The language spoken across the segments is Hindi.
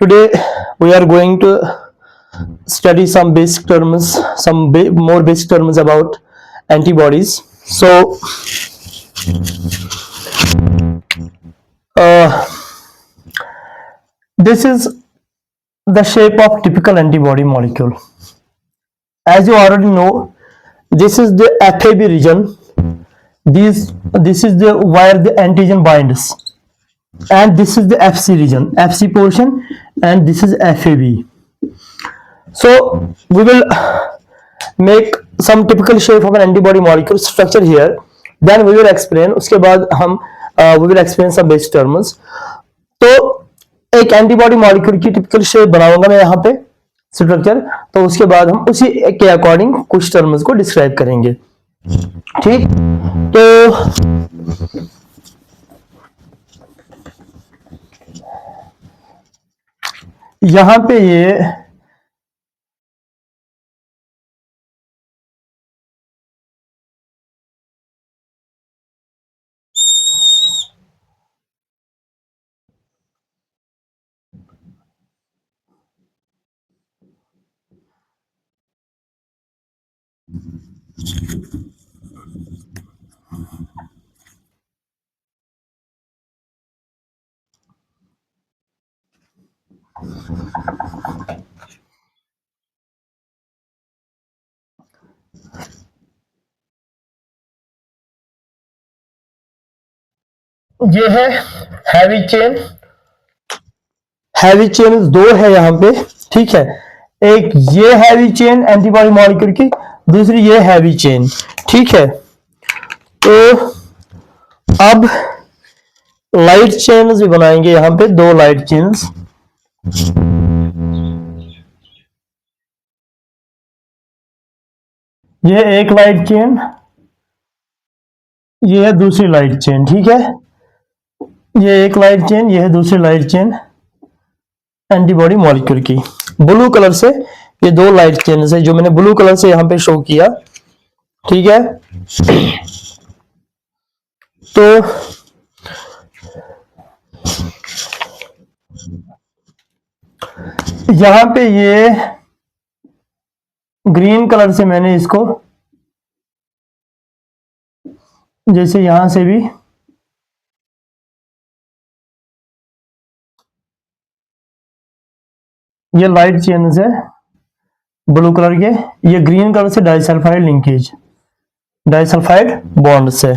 Today we are going to study some basic terms, more basic terms about antibodies. So, uh, this is the shape of typical antibody molecule. As you already know, this is the FAB region. This is the where the antigen binds, and this is the FC region, FC portion, and this is FAB. So we will make some typical shape of an antibody molecule structure here. Then we will explain. उसके बाद हम we will explain some basic terms. तो एक एंटीबॉडी मॉलिक्यूल की टिपिकल शेप बनाऊंगा मैं यहाँ पे स्ट्रक्चर, तो उसके बाद हम उसी के अकॉर्डिंग कुछ टर्म्स को डिस्क्राइब करेंगे। ठीक, तो यहाँ पे ये है हैवी चेन। हैवी चेन दो है यहाँ पे, ठीक है। एक ये हैवी चेन एंटीबॉडी मॉलिक्यूल की, दूसरी ये हैवी चेन, ठीक है। तो अब लाइट चेन्स भी बनाएंगे यहाँ पे, दो लाइट चेन्स। ये एक लाइट चेन, ये है दूसरी लाइट चेन, ठीक है। ये एक लाइट चेन, ये है दूसरी लाइट चेन एंटीबॉडी मॉलिक्यूल की। ब्लू कलर से ये दो लाइट चेन है जो मैंने ब्लू कलर से यहां पे शो किया, ठीक है। तो यहां पे ये ग्रीन कलर से मैंने इसको, जैसे यहां से भी ये लाइट चेन है ब्लू कलर के, ये ग्रीन कलर से डाइसल्फाइड लिंकेज, डाइसल्फाइड बॉन्ड से,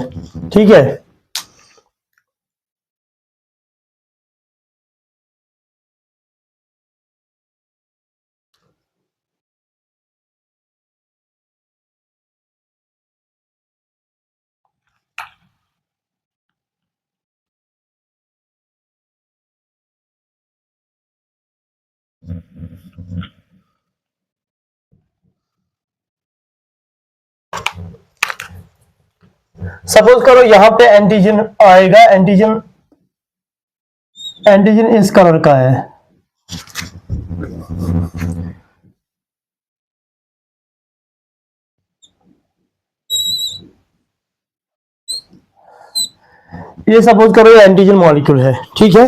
ठीक है। सपोज करो यहां पे एंटीजन आएगा, एंटीजन इस कलर का है, ये सपोज करो ये एंटीजन मॉलिक्यूल है, ठीक है।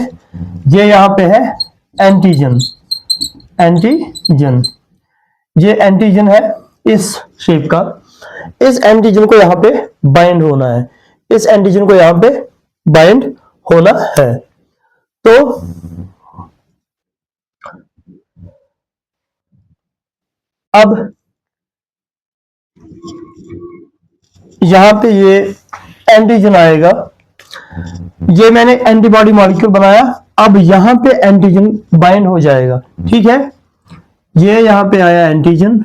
ये यहां पे है एंटीजन, ये एंटीजन है इस शेप का। इस एंटीजन को यहां पे बाइंड होना है, इस एंटीजन को यहां पे बाइंड होना है। तो अब यहां पे ये एंटीजन आएगा, ये मैंने एंटीबॉडी मॉलिक्यूल बनाया, अब यहां पे एंटीजन बाइंड हो जाएगा, ठीक है। ये यहां पे आया एंटीजन,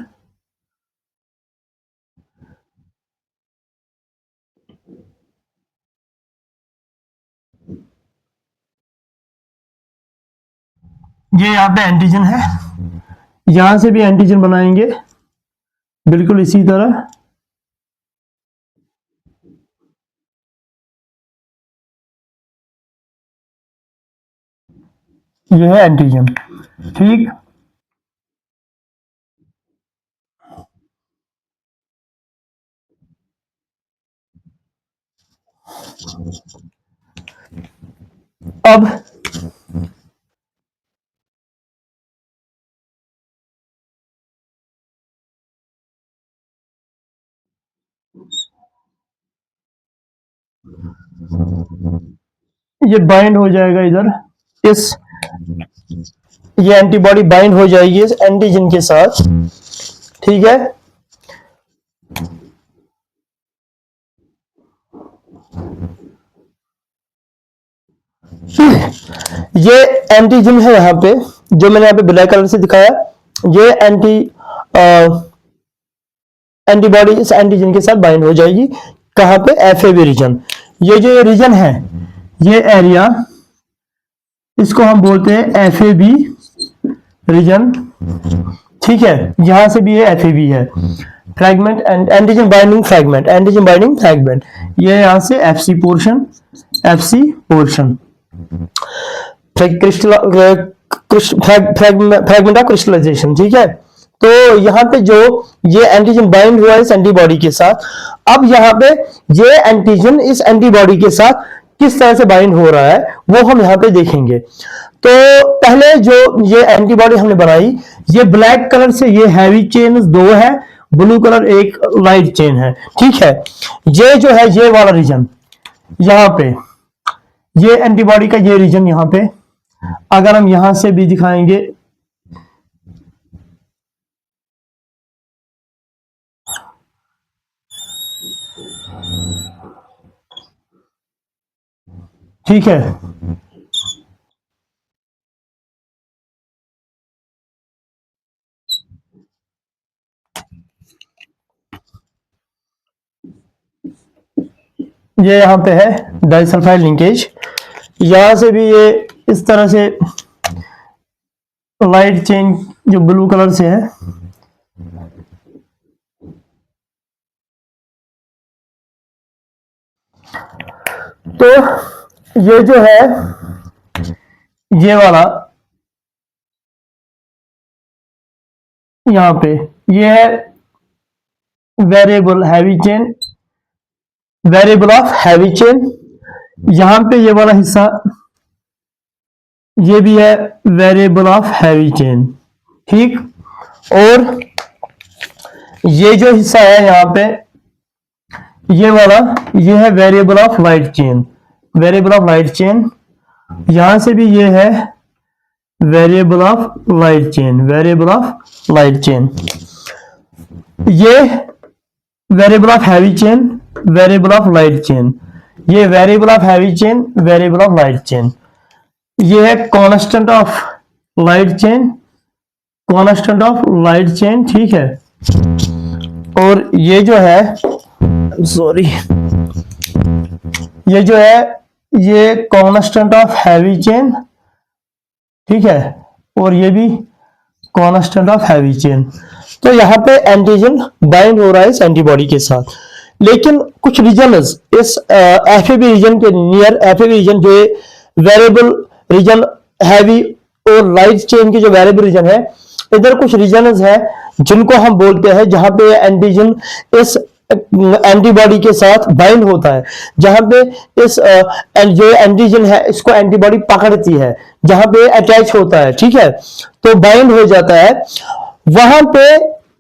ये यहां पे एंटीजन है, यहां से भी एंटीजन बनाएंगे बिल्कुल इसी तरह। ये है एंटीजन, ठीक। अब ये बाइंड हो जाएगा इधर, इस ये एंटीबॉडी बाइंड हो जाएगी इस एंटीजन के साथ, ठीक है। ये एंटीजन है यहाँ पे, जो मैंने यहाँ पे ब्लैक कलर से दिखाया, ये एंटीबॉडी इस एंटीजन के साथ बाइंड हो जाएगी। कहाँ पे? FAB region. ये जो रीजन है, ये एरिया, इसको हम बोलते हैं एफएबी रीजन, ठीक है। यहां से भी ये एफएबी है, fragment and antigen binding fragment, antigen binding fragment. ये यहां से FC portion, FC portion, fragment of crystallization, ठीक है। तो यहाँ पे जो ये एंटीजन बाइंड हुआ है इस एंटीबॉडी के साथ, अब यहाँ पे ये एंटीजन इस एंटीबॉडी के साथ किस तरह से बाइंड हो रहा है वो हम यहाँ पे देखेंगे। तो पहले जो ये एंटीबॉडी हमने बनाई, ये ब्लैक कलर से ये हैवी चेन 2 है, ब्लू कलर एक लाइट चेन है, ठीक है। ये जो है ये वाला रीजन, यहाँ पे ये एंटीबॉडी का ये रीजन, यहाँ पे अगर हम यहां से भी दिखाएंगे, ठीक है। ये यहां पे है डाइसल्फाइड लिंकेज, यहां से भी ये इस तरह से लाइट चेन जो ब्लू कलर से है, तो ये जो है ये वाला यहां पे ये है variable heavy chain, variable of heavy chain. यहां पे ये वाला हिस्सा ये भी है वेरिएबल ऑफ हैवी चेन, ठीक। और ये जो हिस्सा है यहां पे ये वाला, ये है variable of light chain, variable of light chain. यहां से भी ये है variable of light chain, variable of light chain. ये variable of heavy chain, variable of light chain, ये variable of heavy chain, variable of light chain. ये है constant of light chain, constant of light chain, ठीक है। और ये जो है, सॉरी, ये जो है ये कांस्टेंट ऑफ हैवी चेन, ठीक है। और ये भी कांस्टेंट ऑफ हैवी चेन। तो यहाँ पे एंटीजन बाइंड हो रहा है इस एंटीबॉडी के साथ, लेकिन कुछ रीजन्स इस एफएबी रीजन के नियर, एफएबी रीजन जो वेरिएबल रीजन हैवी और लाइट चेन के जो वेरिएबल रीजन है, इधर कुछ रीजन्स है जिनको हम बोलते हैं जहां पे एंटीजन इस एंटीबॉडी के साथ बाइंड होता है, जहां पे इस जो एंटीजन है इसको एंटीबॉडी पकड़ती है, जहां पे अटैच होता है, ठीक है। तो बाइंड हो जाता है वहां पे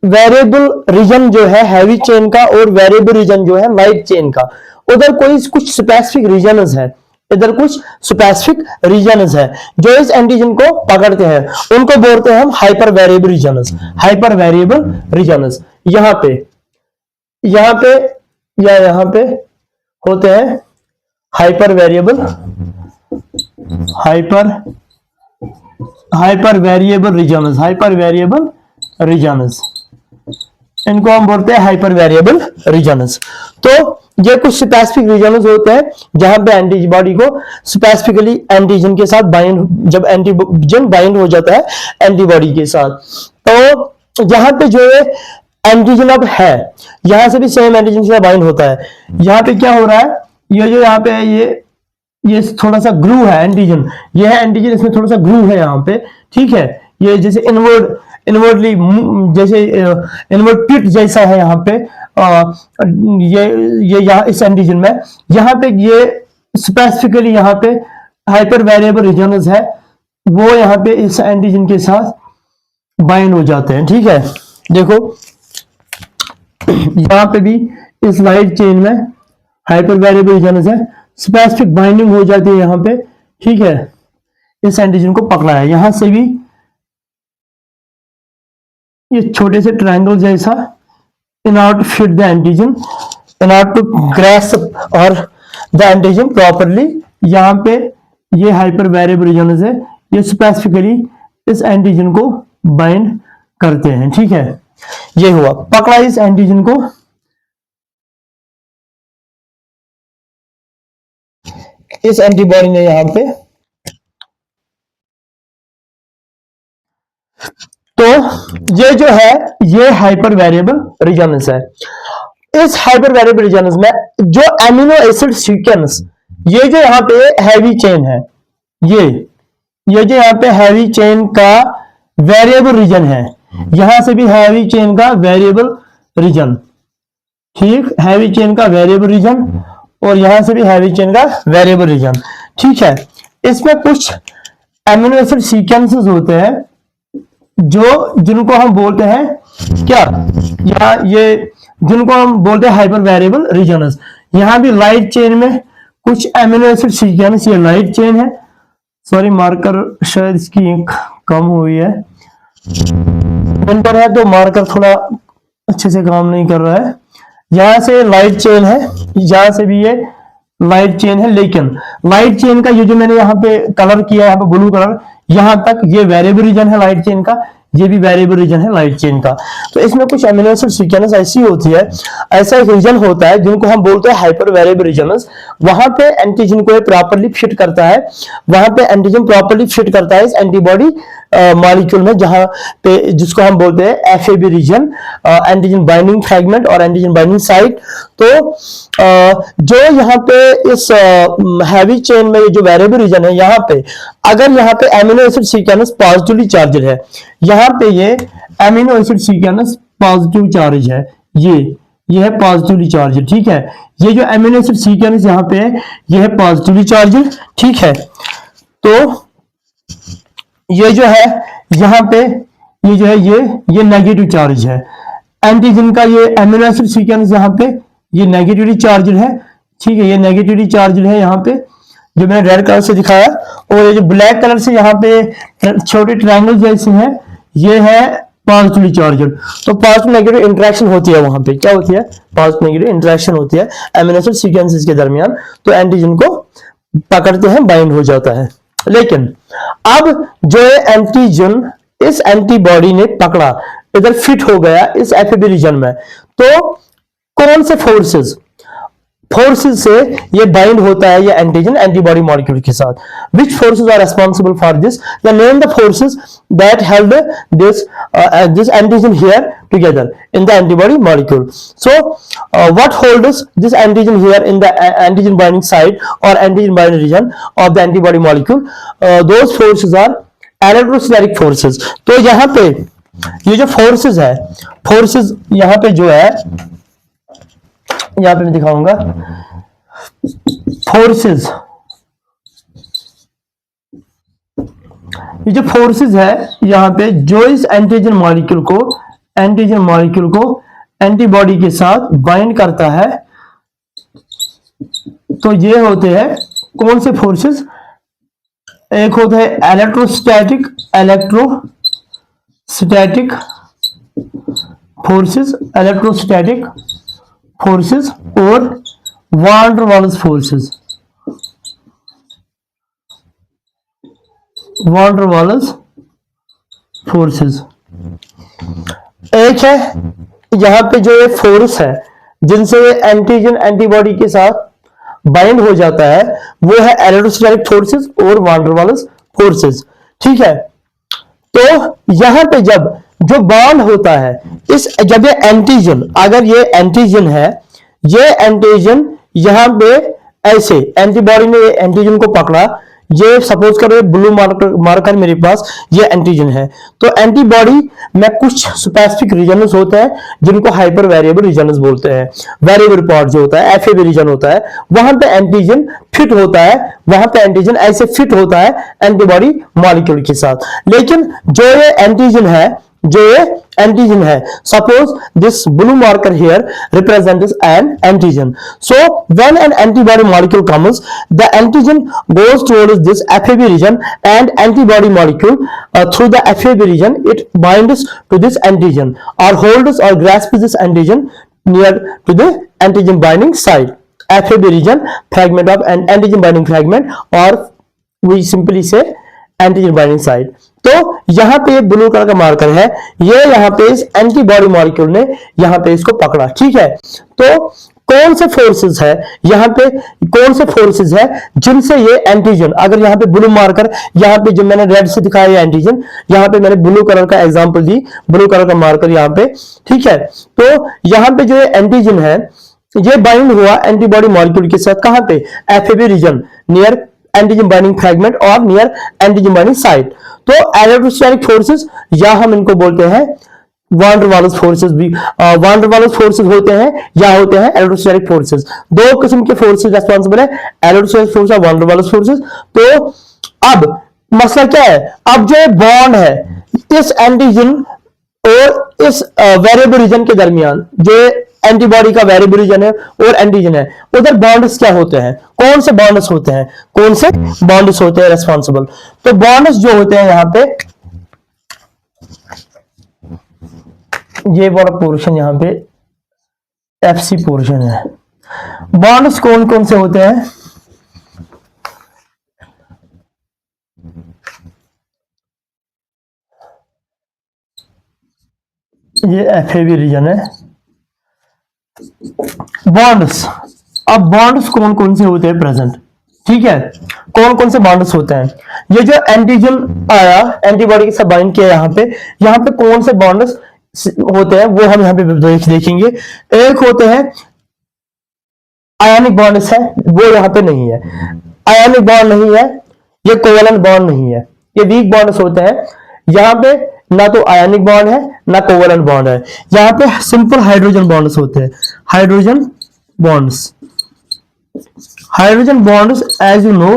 वेरिएबल रीजन जो है हैवी चेन का और वेरिएबल रीजन जो है लाइट चेन का, उधर कोई कुछ स्पेसिफिक रीजन्स है, इधर कुछ स्पेसिफिक रीजन्स है जो इस एंटीजन को पकड़ते हैं, उनको बोलते हैं हम hyper variable regions, hyper variable regions. यहाँ पे या यहाँ पे होते हैं hyper variable, hyper variable regions, hyper variable regions, इनको हम बोलते हैं हाइपर वेरिएबल रीजन्स। तो ये कुछ स्पेसिफिक रीजन्स होते हैं जहां पे एंटीबॉडी को स्पेसिफिकली एंटीजन के साथ बाइंड, जब एंटीजन बाइंड हो जाता है एंटीबॉडी के साथ, तो यहाँ पे जो एंटीजन अब है, यहां से भी सेम एंटीजन से बाइंड होता है। यहाँ पे क्या हो रहा है, ये जो यहाँ पे है ये थोड़ा सा ग्रू है एंटीजन, ये है एंटीजन, इसमें थोड़ा सा ग्रू है यहाँ पे, ठीक है। ये जैसे इनवर्डली जैसे इनवर्ड पिट जैसा है यहाँ पे, ये यहाँ इस एंटीजन में, यहाँ पे ये स्पेसिफिकली यहाँ पे हाइपर वेरिएबल रीजन्स है, वो यहाँ पे इस एंटीजन के साथ बाइंड हो जाते हैं, ठीक है। देखो यहाँ पे भी इस लाइट चेन में हाइपर वेरिएबल रीजन है, स्पेसिफिक बाइंडिंग हो जाती है यहाँ पे, ठीक है, इस एंटीजन को पकड़ा है। यहां से भी ये छोटे से ट्रायंगल जैसा, in order to fit the antigen, in order to grasp और द एंटीजन प्रॉपरली, यहाँ पे ये हाइपर वेरिएबल रीजन है, ये स्पेसिफिकली इस एंटीजन को बाइंड करते हैं, ठीक है। ये हुआ पकड़ा इस एंटीजन को, इस एंटीबॉडी ने यहां पे, तो ये जो है ये हाइपर वेरिएबल रीजनस है। इस हाइपर वेरिएबल रीजनस में जो एमिनो एसिड सीक्वेंस, ये जो यहाँ पे हैवी चेन है, ये जो यहाँ पे हैवी चेन का वेरिएबल रीजन है, यहां से भी हैवी चेन का वेरिएबल रीजन, ठीक, हैवी चेन का वेरिएबल रीजन, और यहां से भी हैवी चेन का वेरिएबल रीजन, ठीक है। इसमें कुछ एमिनो एसिड सीक्वेंसेस होते हैं जो, जिनको हम बोलते हैं क्या, या ये जिनको हम बोलते हैं हाइपर वेरिएबल रीजनस। यहां भी लाइट चेन में कुछ एमिनो एसिड सीक्वेंस, ये लाइट चेन है, सॉरी मार्कर शायद इसकी इंक कम हुई है, विंटर है तो मार्कर थोड़ा अच्छे से काम नहीं कर रहा है। यहां से लाइट चेन है, यहां से भी ये लाइट चेन है, लेकिन लाइट चेन का ये जो मैंने यहाँ पे कलर किया है, यहाँ पे ब्लू कलर, यहां तक ये वेरिएबल रीजन है लाइट चेन का, ये भी वेरिएबल रीजन है लाइट चेन का। तो इसमें कुछ एमिनो एसिड सीक्वेंस ऐसी होती है, ऐसा एक रीजन होता है जिनको हम बोलते हैं हाइपर वेरिएबल रीजनस। वहां पे एंटीजन को प्रॉपर्ली फिट करता है, वहां पे एंटीजन प्रॉपर्ली फिट करता है इस एंटीबॉडी मॉलिक्यूल में, जहां पे जिसको हम बोलते हैं FAB region, antigen binding fragment और एंटीजन बाइंडिंग साइट। तो जो यहाँ पे इस हैवी चेन में ये जो वेरिएबल रीजन है, यहाँ पे अगर यहाँ पे amino acid sequence positively charged है, यहाँ पे ये amino acid sequence positive charge है, ये है पॉजिटिवली चार्ज, ठीक है। ये जो एमिनो एसिड सीक्वेंस यहाँ पे है, ये है पॉजिटिवली चार्ज, ठीक है। तो ये जो है यहाँ पे, ये जो है ये नेगेटिव चार्ज है, एंटीजन का ये एमिनो एसिड सीक्वेंस यहाँ पे ये नेगेटिवली चार्ज है, ठीक है, ये नेगेटिवली चार्ज है यहाँ पे, जो मैंने रेड कलर से दिखाया, और ये जो ब्लैक कलर से यहाँ पे छोटे ट्रायंगल जैसे हैं, ये है पॉजिटिवली चार्जड। तो पॉजिटिव नेगेटिव इंटरेक्शन होती है, वहां पे क्या होती है, पॉजिटिव नेगेटिव इंटरेक्शन होती है एमिनो एसिड सीक्वेंसेस के दरमियान, तो एंटीजन को पकड़ते हैं, बाइंड हो जाता है। लेकिन अब जो एंटीजन इस एंटीबॉडी ने पकड़ा, इधर फिट हो गया इस एफएबी रीजन में, तो कौन से फोर्सेस से ये बाइंड होता है ये एंटीजन एंटीबॉडी मॉलिक्यूल के साथ? Which forces are responsible for this? Then name the forces that held this antigen here together in the antibody molecule. So what holds this antigen here in the antigen binding site or antigen binding region of the antibody molecule? Those forces are electrostatic forces. तो यहाँ पे ये जो forces है, forces यहाँ पे जो है, यहाँ पे मैं दिखाऊंगा फोर्सेस, ये जो फोर्सेस है यहाँ पे, जो इस एंटीजन मॉलिक्यूल को एंटीबॉडी के साथ बाइंड करता है, तो ये होते हैं कौन से फोर्सेस? एक होता है इलेक्ट्रोस्टैटिक फोर्सेस और वान डर वाल्स फोर्सेस। एक है यहां पे जो ये फोर्स है जिनसे ये एंटीजन एंटीबॉडी के साथ बाइंड हो जाता है, वो है इलेक्ट्रोस्टैटिक फोर्सेस और वान डर वाल्स फोर्सेस, ठीक है। तो यहां पे जब जो बॉन्ड होता है, जब ये एंटीजन, अगर ये एंटीजन है, ये एंटीजन यहां पे ऐसे एंटीबॉडी ने ये एंटीजन को पकड़ा, ये सपोज करो ब्लू मार्कर मेरे पास ये एंटीजन है, तो एंटीबॉडी में कुछ स्पेसिफिक रीजन्स होते हैं जिनको हाइपर वेरिएबल रीजन्स बोलते हैं। वेरिएबल पार्ट जो होता है एफएबी रीजन होता है, वहां पे एंटीजन फिट होता है, वहां पे एंटीजन ऐसे फिट होता है एंटीबॉडी मॉलिक्यूल के साथ। लेकिन जो ये एंटीजन है जो ये एंटीजन है, suppose this blue marker here represents an antigen. So when an antibody molecule comes, the antigen goes towards this FAB region, and antibody molecule through the FAB region it binds to this antigen or holds or grasps this antigen near to the antigen binding site. FAB region, fragment of an antigen binding fragment, or we simply say antigen binding site. तो यहां पे ब्लू कलर का मार्कर है, ये यहां पे इस एंटीबॉडी मॉलिक्यूल ने यहां पे इसको पकड़ा, ठीक है। तो कौन से फोर्सेस है यहां पे, कौन से फोर्सेस है जिनसे ये एंटीजन, अगर यहां पे ब्लू मार्कर, यहां पे जो मैंने रेड से दिखाया है एंटीजन, यहां पे मैंने ब्लू कलर का एग्जांपल दी, ब्लू कलर का मार्कर यहां पे, ठीक है। तो यहां पे जो एंटीजन है ये बाइंड हुआ एंटीबॉडी मॉलिक्यूल के साथ, कहां पे, FAB region near antigen binding fragment और नियर एंटीजन बाइंडिंग साइट। तो एलेक्ट्रोस्टैटिक फोर्सेस या हम इनको बोलते हैं वान डर वाल्स फोर्सेस, भी वान डर वाल्स फोर्सेस होते हैं या होते हैं इलेक्ट्रोस्टैटिक फोर्सेस। दो किस्म के फोर्सेस रेस्पॉन्सिबल है, इलेक्ट्रोस्टैटिक फोर्स और वान डर वाल्स फोर्सेस। तो अब मसला क्या है, अब जो बॉन्ड है इस एंटीजन और इस वेरिएबल रीजन के दरमियान, जो एंटीबॉडी का वेरिएबल रीजन है और एंटीजन है, उधर बॉन्ड्स क्या होते हैं, कौन से बॉन्ड्स होते हैं, कौन से बॉन्ड्स होते हैं रेस्पॉन्सिबल। तो बॉन्ड्स जो होते हैं यहां पे, ये वाला पोर्शन यहां पे एफसी पोर्शन है, बॉन्ड्स कौन कौन से होते हैं, ये एफएबी रीजन है। बॉन्ड्स, अब बॉन्ड्स कौन कौन से होते हैं प्रेजेंट, ठीक है, कौन कौन से बॉन्ड्स होते हैं। ये जो एंटीजन आया एंटीबॉडी के साथ बाइंड किया, यहाँ पे कौन से बॉन्ड्स होते हैं वो हम यहाँ पे देखेंगे। एक होते हैं आयनिक बॉन्ड्स है, वो यहाँ पे नहीं है, आयनिक बॉन्ड नहीं है, ये कोवलेंट बॉन्ड नहीं है, ये वीक बॉन्ड्स होते हैं। यहाँ पे ना तो आयनिक बॉन्ड है ना कोवलेंट बॉन्ड है, यहाँ पे सिंपल हाइड्रोजन बॉन्ड्स होते हैं, hydrogen bonds. Hydrogen bonds as you know,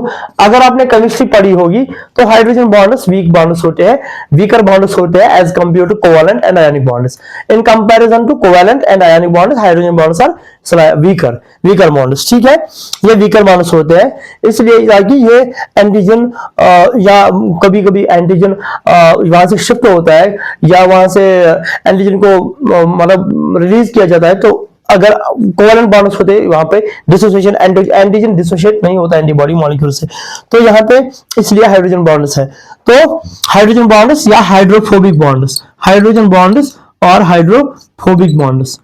अगर आपने केमिस्ट्री पढ़ी होगी तो हाइड्रोजन बॉन्ड्स वीक बॉन्ड्स होते हैं, वीकर बॉन्ड्स होते हैं as compare to covalent and ionic bonds. In comparison to covalent and ionic bonds, hydrogen bonds are weaker bonds, ठीक है, ये वीकर बॉन्ड्स होते हैं। इसलिए ताकि ये एंटीजन या कभी कभी एंटीजन वहां से शिफ्ट होता है या वहां से एंटीजन को मतलब रिलीज किया जाता है, तो अगर कोवलेंट बॉन्ड्स होते हैं वहां पे डिसोसिएशन, एंटीजन डिसोसिएट नहीं होता एंटीबॉडी मॉलिक्यूल से, तो यहाँ पे इसलिए हाइड्रोजन बॉन्ड्स है। तो हाइड्रोजन बॉन्ड्स या हाइड्रोफोबिक बॉन्ड्स, हाइड्रोजन बॉन्ड्स और हाइड्रोफोबिक बॉन्ड्स,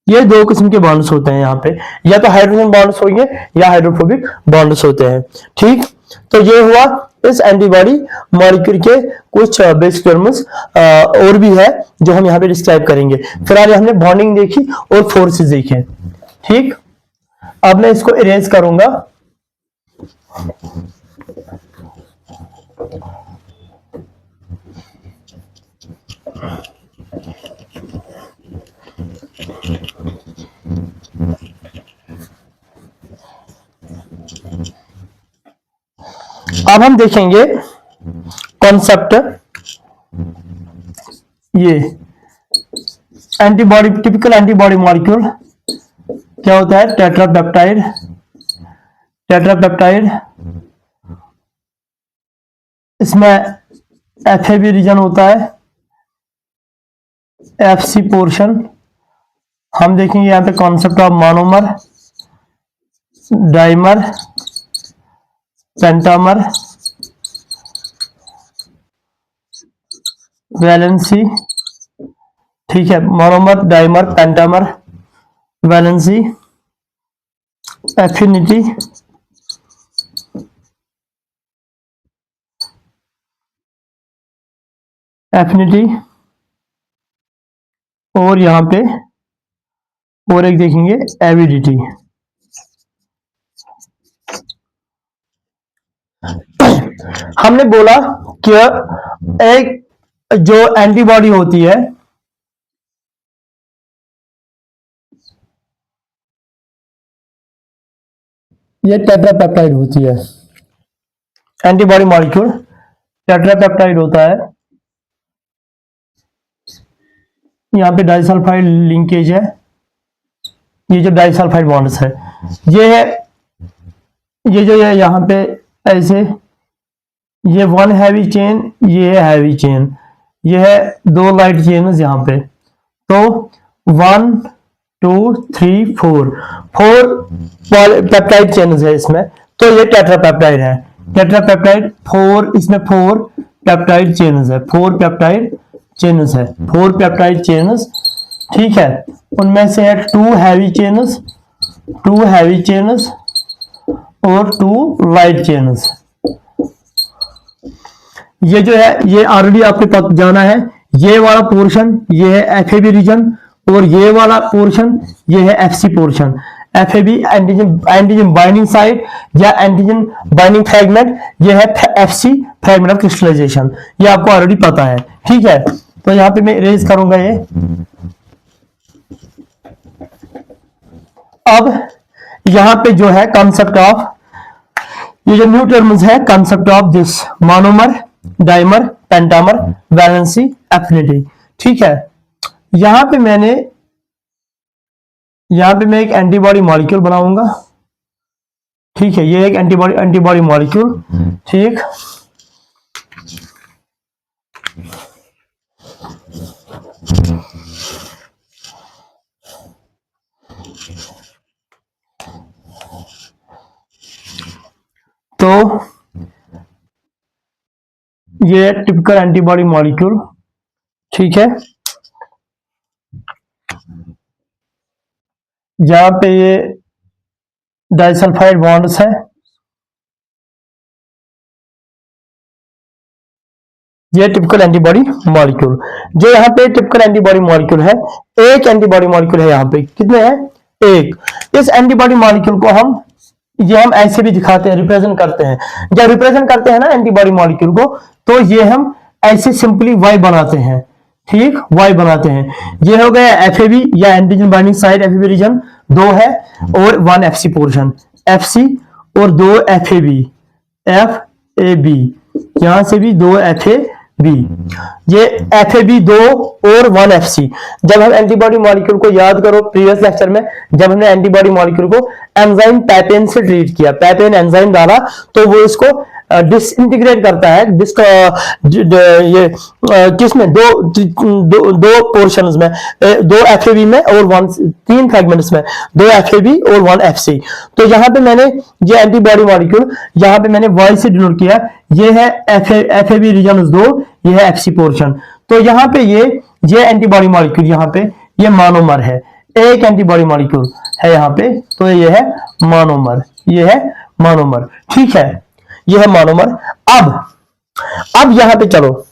ये दो किस्म के बॉन्ड्स होते हैं यहाँ पे, या तो हाइड्रोजन बॉन्ड्स होंगे या हाइड्रोफोबिक बॉन्ड्स होते हैं, ठीक। तो ये हुआ इस एंटीबॉडी मॉलिक्यूल के कुछ बेसिक टर्म्स, और भी है जो हम यहाँ पे डिस्क्राइब करेंगे। फिलहाल हमने बॉन्डिंग देखी और फोर्सेस देखे, ठीक। अब मैं इसको इरेज करूंगा, अब हम देखेंगे कॉन्सेप्ट, ये एंटीबॉडी, टिपिकल एंटीबॉडी मॉलिक्यूल क्या होता है, टेट्रापेप्टाइड, टेट्रापेप्टाइड, इसमें एफएबी रीजन होता है, एफसी पोर्शन। हम देखेंगे यहाँ पे concept of monomer, dimer, pentamer, valency, ठीक है, monomer, dimer, pentamer, valency, affinity, affinity, और यहां पे और एक देखेंगे एविडिटी। हमने बोला कि एक जो एंटीबॉडी होती है, ये टेट्रापेप्टाइड होती है, एंटीबॉडी मॉलिक्यूल टेट्रापेप्टाइड होता है। यहाँ पे डाइसल्फाइड लिंकेज है, ये जो डाइसल्फाइड बॉन्ड्स है ये है, ये जो है यहाँ पे ऐसे, ये वन हैवी चेन, ये है हैवी चेन, ये है दो लाइट चेन यहाँ पे। तो 1 2 3 4 पेप्टाइड चेन है इसमें। तो ये टेट्रापेप्टाइड है, टेट्रापेप्टाइड 4, इसमें 4 पेप्टाइड चेन्स है, 4 पेप्टाइड चेन्स है, 4 पेप्टाइड चेन्स, ठीक है। उनमें से है 2 हैवी चेन्स, 2 हैवी चेन्स और 2 लाइट चेन्स। ये जो है ये ऑलरेडी आपके पास जाना है, ये वाला पोर्शन ये है एफएबी रीजन और ये वाला पोर्शन ये है FC portion. FAB antigen binding site या एंटीजन बाइंडिंग फ्रैगमेंट, ये है एफसी फ्रैगमेंट ऑफ क्रिस्टलाइजेशन, ये आपको ऑलरेडी पता है, ठीक है। तो यहां पे मैं इरेज करूंगा ये। अब यहां पे जो है कॉन्सेप्ट ऑफ, ये जो न्यू टर्म्स है, concept of this monomer, dimer, pentamer, valency, affinity, ठीक है। यहां पे मैं एक एंटीबॉडी मॉलिक्यूल बनाऊंगा, ठीक है। ये एक एंटीबॉडी मॉलिक्यूल, ठीक। तो ये टिपिकल एंटीबॉडी मॉलिक्यूल, ठीक है। जहां पे ये डाइसल्फाइड बॉन्ड्स है, ये टिपिकल एंटीबॉडी मॉलिक्यूल। जो यहाँ पे टिपिकल एंटीबॉडी मॉलिक्यूल है, एक एंटीबॉडी मॉलिक्यूल है, यहाँ पे कितने हैं, एक। इस एंटीबॉडी मॉलिक्यूल को हम ऐसे भी दिखाते हैं, रिप्रेजेंट करते हैं। जब रिप्रेजेंट करते हैं ना एंटीबॉडी मॉलिक्यूल को, तो ये हम ऐसे सिंपली वाई बनाते हैं, ठीक, वाई बनाते हैं। ये हो गया एफएबी या antigen binding site, FAB region 2 है और 1 एफसी पोर्शन, एफसी और 2 एफएबी, एफएबी, यहां से भी 2 एफएबी, ये एफएबी 2 और 1 एफसी। जब हम एंटीबॉडी मॉलिक्यूल को याद करो, प्रीवियस लेक्चर में जब हमने एंटीबॉडी मॉलिक्यूल को एंजाइम पैपेन से ट्रीट किया, पैपेन एंजाइम डाला, तो वो इसको डिसइंटीग्रेट करता है, ये किसमें, दो पोर्शंस में, 2 एफएबी में और 3 फ्रैगमेंट्स में, 2 एफएबी और 1 एफसी। तो यहाँ पे मैंने ये एंटीबॉडी मॉलिक्यूल यहाँ पे मैंने वाई से डिनोट किया, ये है एफएबी रीजन 2, ये है एफसी पोर्शन। तो यहाँ पे ये एंटीबॉडी मॉलिक्यूल, यहाँ पे ये मोनोमर है, एक एंटीबॉडी मॉलिक्यूल है यहाँ पे, तो ये है मोनोमर, ये है मोनोमर, ठीक है, ये है मोनोमर। अब यहाँ पे चलो,